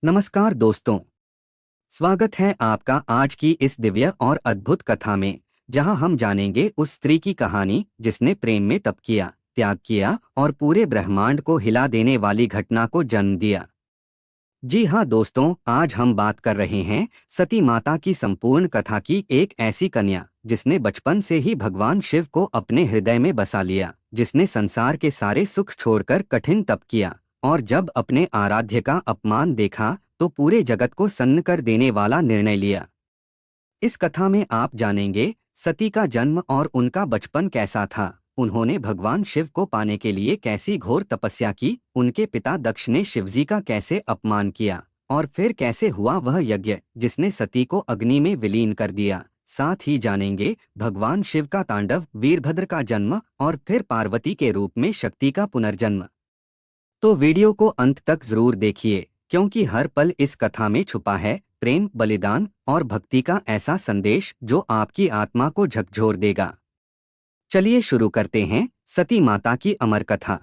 नमस्कार दोस्तों, स्वागत है आपका आज की इस दिव्य और अद्भुत कथा में, जहां हम जानेंगे उस स्त्री की कहानी जिसने प्रेम में तप किया, त्याग किया और पूरे ब्रह्मांड को हिला देने वाली घटना को जन्म दिया। जी हाँ दोस्तों, आज हम बात कर रहे हैं सती माता की संपूर्ण कथा की, एक ऐसी कन्या जिसने बचपन से ही भगवान शिव को अपने हृदय में बसा लिया, जिसने संसार के सारे सुख छोड़कर कठिन तप किया और जब अपने आराध्य का अपमान देखा तो पूरे जगत को सन्न कर देने वाला निर्णय लिया। इस कथा में आप जानेंगे सती का जन्म और उनका बचपन कैसा था, उन्होंने भगवान शिव को पाने के लिए कैसी घोर तपस्या की, उनके पिता दक्ष ने शिवजी का कैसे अपमान किया और फिर कैसे हुआ वह यज्ञ जिसने सती को अग्नि में विलीन कर दिया। साथ ही जानेंगे भगवान शिव का तांडव, वीरभद्र का जन्म और फिर पार्वती के रूप में शक्ति का पुनर्जन्म। तो वीडियो को अंत तक जरूर देखिए, क्योंकि हर पल इस कथा में छुपा है प्रेम, बलिदान और भक्ति का ऐसा संदेश जो आपकी आत्मा को झकझोर देगा। चलिए शुरू करते हैं सती माता की अमर कथा।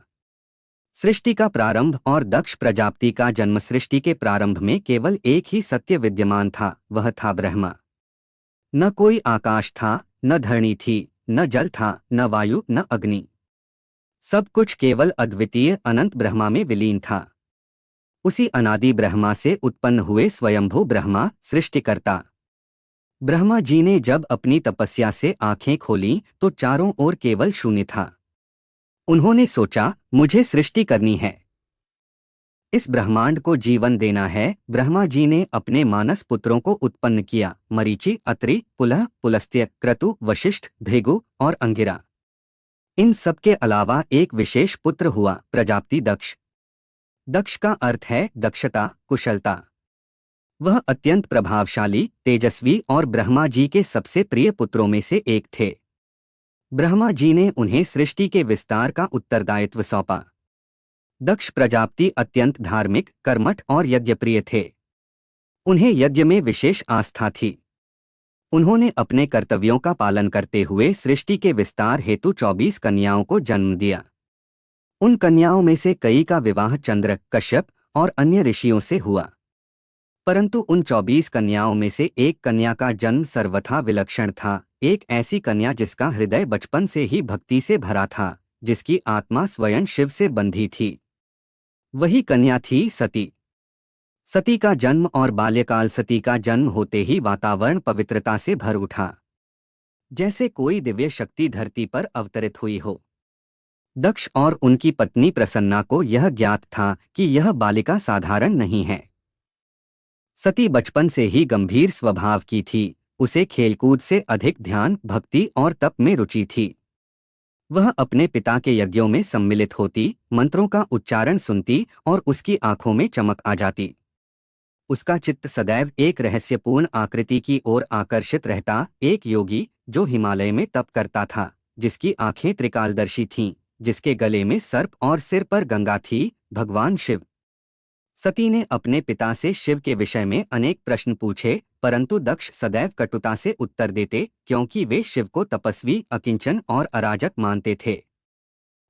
सृष्टि का प्रारंभ और दक्ष प्रजापति का जन्म। सृष्टि के प्रारंभ में केवल एक ही सत्य विद्यमान था, वह था ब्रह्मा। न कोई आकाश था, न धरणी थी, न जल था, न वायु, न अग्नि। सब कुछ केवल अद्वितीय अनंत ब्रह्मा में विलीन था। उसी अनादि ब्रह्मा से उत्पन्न हुए स्वयंभू ब्रह्मा सृष्टिकर्ता ब्रह्मा जी ने जब अपनी तपस्या से आंखें खोलीं तो चारों ओर केवल शून्य था। उन्होंने सोचा, मुझे सृष्टि करनी है, इस ब्रह्मांड को जीवन देना है। ब्रह्मा जी ने अपने मानस पुत्रों को उत्पन्न किया, मरीचि, अत्रि, पुलह, पुलस्त्य, क्रतु, वशिष्ठ, भृगु और अंगिरा। इन सब के अलावा एक विशेष पुत्र हुआ, प्रजापति दक्ष। दक्ष का अर्थ है दक्षता, कुशलता। वह अत्यंत प्रभावशाली, तेजस्वी और ब्रह्मा जी के सबसे प्रिय पुत्रों में से एक थे। ब्रह्मा जी ने उन्हें सृष्टि के विस्तार का उत्तरदायित्व सौंपा। दक्ष प्रजापति अत्यंत धार्मिक, कर्मठ और यज्ञप्रिय थे। उन्हें यज्ञ में विशेष आस्था थी। उन्होंने अपने कर्तव्यों का पालन करते हुए सृष्टि के विस्तार हेतु 24 कन्याओं को जन्म दिया। उन कन्याओं में से कई का विवाह चंद्र, कश्यप और अन्य ऋषियों से हुआ, परंतु उन 24 कन्याओं में से एक कन्या का जन्म सर्वथा विलक्षण था। एक ऐसी कन्या जिसका हृदय बचपन से ही भक्ति से भरा था, जिसकी आत्मा स्वयं शिव से बंधी थी। वही कन्या थी सती। सती का जन्म और बाल्यकाल। सती का जन्म होते ही वातावरण पवित्रता से भर उठा, जैसे कोई दिव्य शक्ति धरती पर अवतरित हुई हो। दक्ष और उनकी पत्नी प्रसन्ना को यह ज्ञात था कि यह बालिका साधारण नहीं है। सती बचपन से ही गंभीर स्वभाव की थी। उसे खेलकूद से अधिक ध्यान, भक्ति और तप में रुचि थी। वह अपने पिता के यज्ञों में सम्मिलित होती, मंत्रों का उच्चारण सुनती और उसकी आंखों में चमक आ जाती। उसका चित्त सदैव एक रहस्यपूर्ण आकृति की ओर आकर्षित रहता, एक योगी जो हिमालय में तप करता था, जिसकी आंखें त्रिकालदर्शी थीं, जिसके गले में सर्प और सिर पर गंगा थी, भगवान शिव। सती ने अपने पिता से शिव के विषय में अनेक प्रश्न पूछे, परंतु दक्ष सदैव कटुता से उत्तर देते, क्योंकि वे शिव को तपस्वी, अकिंचन और अराजक मानते थे।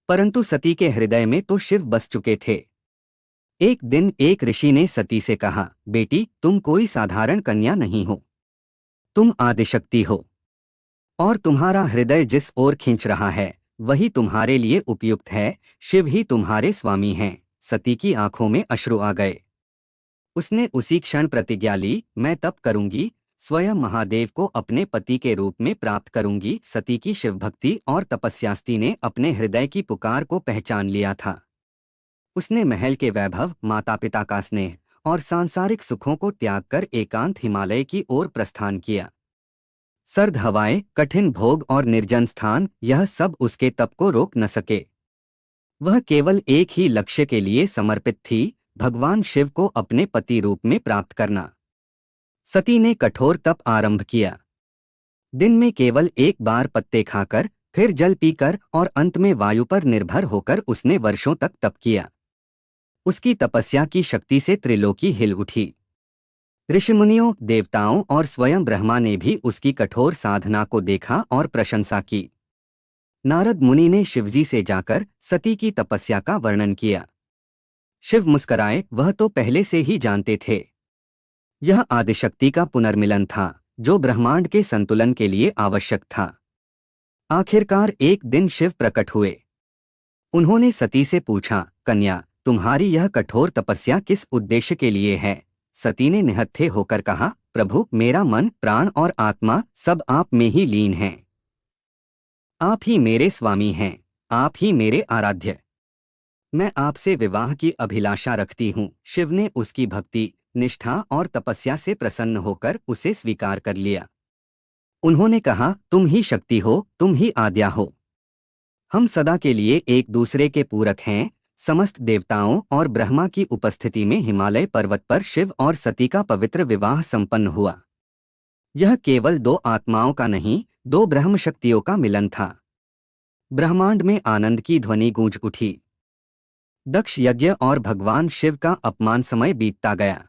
परंतु सती के हृदय में तो शिव बस चुके थे। एक दिन एक ऋषि ने सती से कहा, बेटी, तुम कोई साधारण कन्या नहीं हो, तुम आदिशक्ति हो और तुम्हारा हृदय जिस ओर खींच रहा है वही तुम्हारे लिए उपयुक्त है। शिव ही तुम्हारे स्वामी हैं। सती की आंखों में अश्रु आ गए। उसने उसी क्षण प्रतिज्ञा ली, मैं तप करूंगी, स्वयं महादेव को अपने पति के रूप में प्राप्त करूंगी। सती की शिव भक्ति और तपस्यास्ति ने अपने हृदय की पुकार को पहचान लिया था। उसने महल के वैभव, माता पिता का स्नेह और सांसारिक सुखों को त्याग कर एकांत हिमालय की ओर प्रस्थान किया। सर्द हवाएं, कठिन भोग और निर्जन स्थान, यह सब उसके तप को रोक न सके। वह केवल एक ही लक्ष्य के लिए समर्पित थी, भगवान शिव को अपने पति रूप में प्राप्त करना। सती ने कठोर तप आरंभ किया। दिन में केवल एक बार पत्ते खाकर, फिर जल पीकर और अंत में वायु पर निर्भर होकर उसने वर्षों तक तप किया। उसकी तपस्या की शक्ति से त्रिलोकी हिल उठी। ऋषिमुनियों, देवताओं और स्वयं ब्रह्मा ने भी उसकी कठोर साधना को देखा और प्रशंसा की। नारद मुनि ने शिवजी से जाकर सती की तपस्या का वर्णन किया। शिव मुस्कराए, वह तो पहले से ही जानते थे। यह आदिशक्ति का पुनर्मिलन था, जो ब्रह्मांड के संतुलन के लिए आवश्यक था। आखिरकार एक दिन शिव प्रकट हुए। उन्होंने सती से पूछा, कन्या, तुम्हारी यह कठोर तपस्या किस उद्देश्य के लिए है? सती ने निहत्थे होकर कहा, प्रभु, मेरा मन, प्राण और आत्मा सब आप में ही लीन हैं। आप ही मेरे स्वामी हैं, आप ही मेरे आराध्य। मैं आपसे विवाह की अभिलाषा रखती हूँ। शिव ने उसकी भक्ति, निष्ठा और तपस्या से प्रसन्न होकर उसे स्वीकार कर लिया। उन्होंने कहा, तुम ही शक्ति हो, तुम ही आद्या हो। हम सदा के लिए एक दूसरे के पूरक हैं। समस्त देवताओं और ब्रह्मा की उपस्थिति में हिमालय पर्वत पर शिव और सती का पवित्र विवाह संपन्न हुआ। यह केवल दो आत्माओं का नहीं, दो ब्रह्म शक्तियों का मिलन था। ब्रह्मांड में आनंद की ध्वनि गूंज उठी। दक्ष यज्ञ और भगवान शिव का अपमान समय बीतता गया।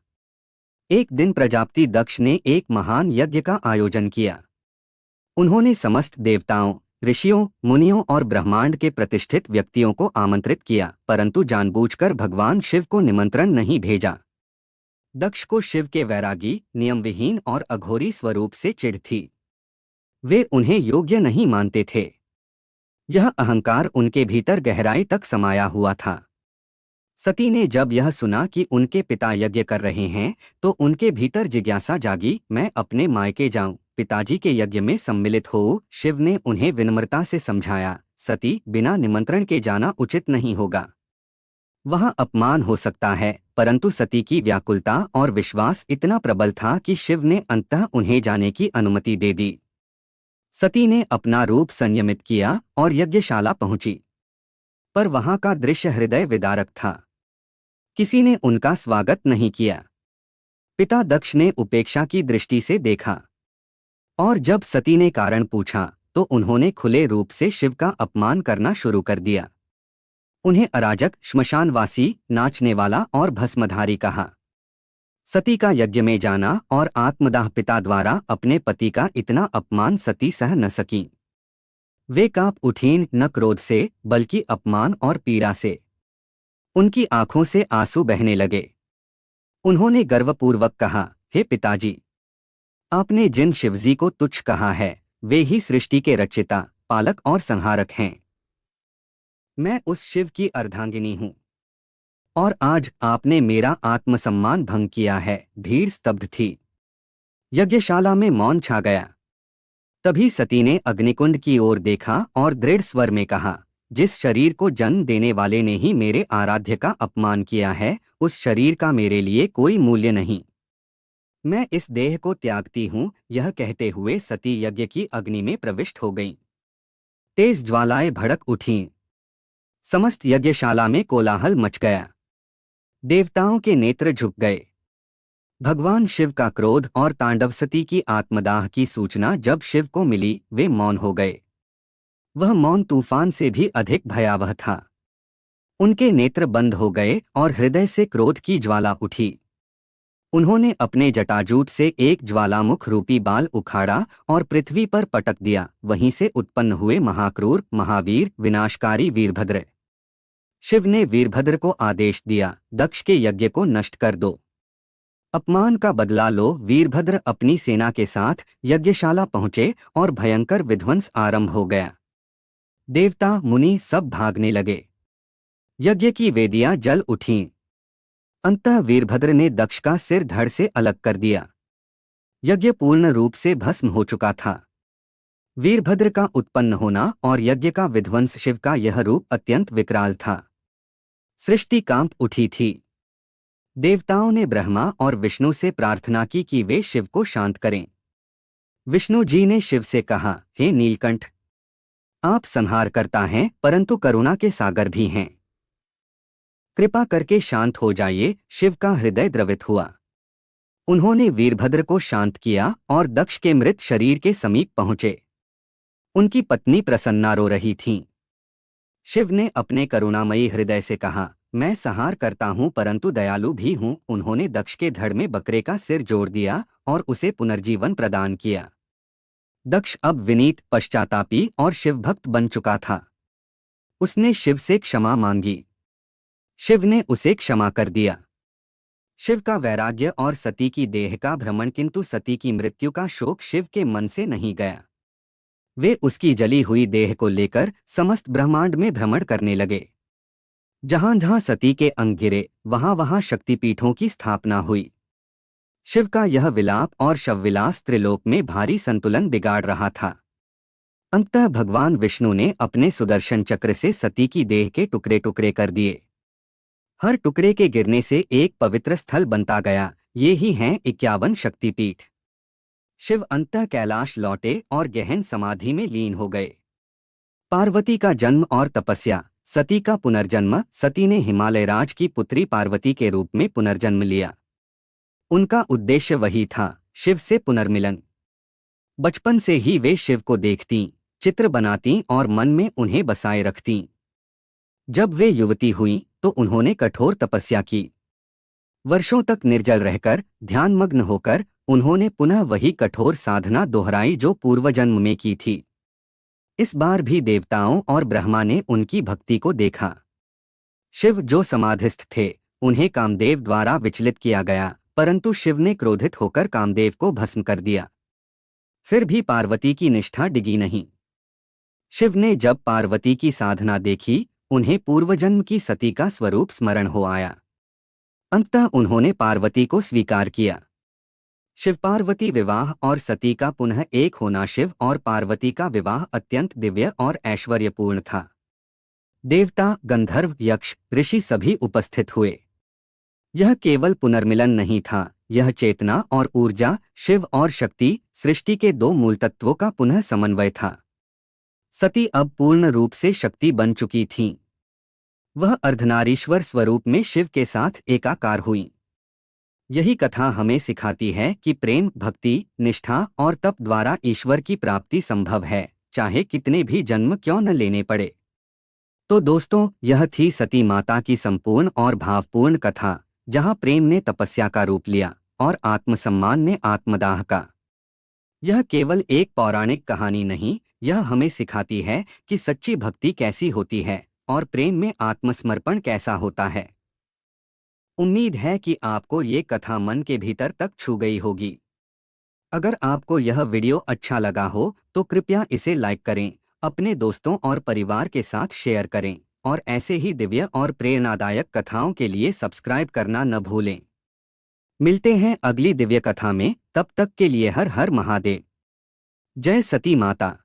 एक दिन प्रजापति दक्ष ने एक महान यज्ञ का आयोजन किया। उन्होंने समस्त देवताओं, ऋषियों, मुनियों और ब्रह्मांड के प्रतिष्ठित व्यक्तियों को आमंत्रित किया, परंतु जानबूझकर भगवान शिव को निमंत्रण नहीं भेजा। दक्ष को शिव के वैरागी, नियमविहीन और अघोरी स्वरूप से चिढ़ थी। वे उन्हें योग्य नहीं मानते थे। यह अहंकार उनके भीतर गहराई तक समाया हुआ था। सती ने जब यह सुना कि उनके पिता यज्ञ कर रहे हैं, तो उनके भीतर जिज्ञासा जागी, मैं अपने मायके जाऊं, पिताजी के यज्ञ में सम्मिलित हो। शिव ने उन्हें विनम्रता से समझाया, सती, बिना निमंत्रण के जाना उचित नहीं होगा। वहां अपमान हो सकता है, परंतु सती की व्याकुलता और विश्वास इतना प्रबल था कि शिव ने अंततः उन्हें जाने की अनुमति दे दी। सती ने अपना रूप संयमित किया और यज्ञशाला पहुंची। पर वहां का दृश्य हृदय विदारक था। किसी ने उनका स्वागत नहीं किया। पिता दक्ष ने उपेक्षा की दृष्टि से देखा, और जब सती ने कारण पूछा तो उन्होंने खुले रूप से शिव का अपमान करना शुरू कर दिया। उन्हें अराजक, श्मशानवासी, नाचने वाला और भस्मधारी कहा। सती का यज्ञ में जाना और आत्मदाह, पिता द्वारा अपने पति का इतना अपमान सती सह न सकी। वे कांप उठीं, न क्रोध से बल्कि अपमान और पीड़ा से। उनकी आंखों से आंसू बहने लगे। उन्होंने गर्वपूर्वक कहा, हे पिताजी, आपने जिन शिवजी को तुच्छ कहा है, वे ही सृष्टि के रचयिता, पालक और संहारक हैं। मैं उस शिव की अर्धांगिनी हूँ, और आज आपने मेरा आत्मसम्मान भंग किया है। भीड़ स्तब्ध थी। यज्ञशाला में मौन छा गया। तभी सती ने अग्निकुंड की ओर देखा और दृढ़ स्वर में कहा, जिस शरीर को जन्म देने वाले ने ही मेरे आराध्य का अपमान किया है, उस शरीर का मेरे लिए कोई मूल्य नहीं। मैं इस देह को त्यागती हूँ। यह कहते हुए सती यज्ञ की अग्नि में प्रविष्ट हो गईं। तेज ज्वालाएं भड़क उठीं। समस्त यज्ञशाला में कोलाहल मच गया। देवताओं के नेत्र झुक गए। भगवान शिव का क्रोध और तांडव, सती की आत्मदाह की सूचना जब शिव को मिली, वे मौन हो गए। वह मौन तूफान से भी अधिक भयावह था। उनके नेत्र बंद हो गए और हृदय से क्रोध की ज्वाला उठी। उन्होंने अपने जटाजूट से एक ज्वालामुख रूपी बाल उखाड़ा और पृथ्वी पर पटक दिया। वहीं से उत्पन्न हुए महाक्रूर, महावीर, विनाशकारी वीरभद्र। शिव ने वीरभद्र को आदेश दिया, दक्ष के यज्ञ को नष्ट कर दो। अपमान का बदला लो। वीरभद्र अपनी सेना के साथ यज्ञशाला पहुंचे और भयंकर विध्वंस आरंभ हो गया। देवता, मुनि सब भागने लगे। यज्ञ की वेदियां जल उठीं। अंततः वीरभद्र ने दक्ष का सिर धड़ से अलग कर दिया। यज्ञ पूर्ण रूप से भस्म हो चुका था। वीरभद्र का उत्पन्न होना और यज्ञ का विध्वंस, शिव का यह रूप अत्यंत विकराल था। सृष्टि कांप उठी थी। देवताओं ने ब्रह्मा और विष्णु से प्रार्थना की कि वे शिव को शांत करें। विष्णु जी ने शिव से कहा, हे नीलकंठ, आप संहार करता हैं, परंतु करुणा के सागर भी हैं। कृपा करके शांत हो जाइए। शिव का हृदय द्रवित हुआ। उन्होंने वीरभद्र को शांत किया और दक्ष के मृत शरीर के समीप पहुंचे। उनकी पत्नी प्रसन्ना रो रही थीं। शिव ने अपने करुणामयी हृदय से कहा, मैं संहार करता हूं, परंतु दयालु भी हूं। उन्होंने दक्ष के धड़ में बकरे का सिर जोड़ दिया और उसे पुनर्जीवन प्रदान किया। दक्ष अब विनीत, पश्चातापी और शिवभक्त बन चुका था। उसने शिव से क्षमा मांगी। शिव ने उसे क्षमा कर दिया। शिव का वैराग्य और सती की देह का भ्रमण, किंतु सती की मृत्यु का शोक शिव के मन से नहीं गया। वे उसकी जली हुई देह को लेकर समस्त ब्रह्मांड में भ्रमण करने लगे। जहां जहां सती के अंग गिरे वहां वहां शक्तिपीठों की स्थापना हुई। शिव का यह विलाप और शवविलास त्रिलोक में भारी संतुलन बिगाड़ रहा था। अंततः भगवान विष्णु ने अपने सुदर्शन चक्र से सती की देह के टुकड़े टुकड़े कर दिए। हर टुकड़े के गिरने से एक पवित्र स्थल बनता गया। ये ही हैं 51 शक्तिपीठ। शिव अंततः कैलाश लौटे और गहन समाधि में लीन हो गए। पार्वती का जन्म और तपस्या। सती का पुनर्जन्म। सती ने हिमालयराज की पुत्री पार्वती के रूप में पुनर्जन्म लिया। उनका उद्देश्य वही था, शिव से पुनर्मिलन। बचपन से ही वे शिव को देखतीं, चित्र बनातीं और मन में उन्हें बसाए रखतीं। जब वे युवती हुईं तो उन्होंने कठोर तपस्या की। वर्षों तक निर्जल रहकर, ध्यानमग्न होकर उन्होंने पुनः वही कठोर साधना दोहराई जो पूर्वजन्म में की थी। इस बार भी देवताओं और ब्रह्मा ने उनकी भक्ति को देखा। शिव जो समाधिस्थ थे, उन्हें कामदेव द्वारा विचलित किया गया, परंतु शिव ने क्रोधित होकर कामदेव को भस्म कर दिया। फिर भी पार्वती की निष्ठा डिगी नहीं। शिव ने जब पार्वती की साधना देखी, उन्हें पूर्वजन्म की सती का स्वरूप स्मरण हो आया। अंततः उन्होंने पार्वती को स्वीकार किया। शिव पार्वती विवाह और सती का पुनः एक होना। शिव और पार्वती का विवाह अत्यंत दिव्य और ऐश्वर्यपूर्ण था। देवता, गंधर्व, यक्ष, ऋषि सभी उपस्थित हुए। यह केवल पुनर्मिलन नहीं था, यह चेतना और ऊर्जा, शिव और शक्ति, सृष्टि के दो मूल तत्वों का पुनः समन्वय था। सती अब पूर्ण रूप से शक्ति बन चुकी थीं। वह अर्धनारीश्वर स्वरूप में शिव के साथ एकाकार हुईं। यही कथा हमें सिखाती है कि प्रेम, भक्ति, निष्ठा और तप द्वारा ईश्वर की प्राप्ति संभव है, चाहे कितने भी जन्म क्यों न लेने पड़े। तो दोस्तों, यह थी सती माता की संपूर्ण और भावपूर्ण कथा, जहां प्रेम ने तपस्या का रूप लिया और आत्मसम्मान ने आत्मदाह का। यह केवल एक पौराणिक कहानी नहीं, यह हमें सिखाती है कि सच्ची भक्ति कैसी होती है और प्रेम में आत्मसमर्पण कैसा होता है। उम्मीद है कि आपको ये कथा मन के भीतर तक छू गई होगी। अगर आपको यह वीडियो अच्छा लगा हो तो कृपया इसे लाइक करें, अपने दोस्तों और परिवार के साथ शेयर करें और ऐसे ही दिव्य और प्रेरणादायक कथाओं के लिए सब्सक्राइब करना न भूलें। मिलते हैं अगली दिव्य कथा में, तब तक के लिए हर हर महादेव। जय सती माता।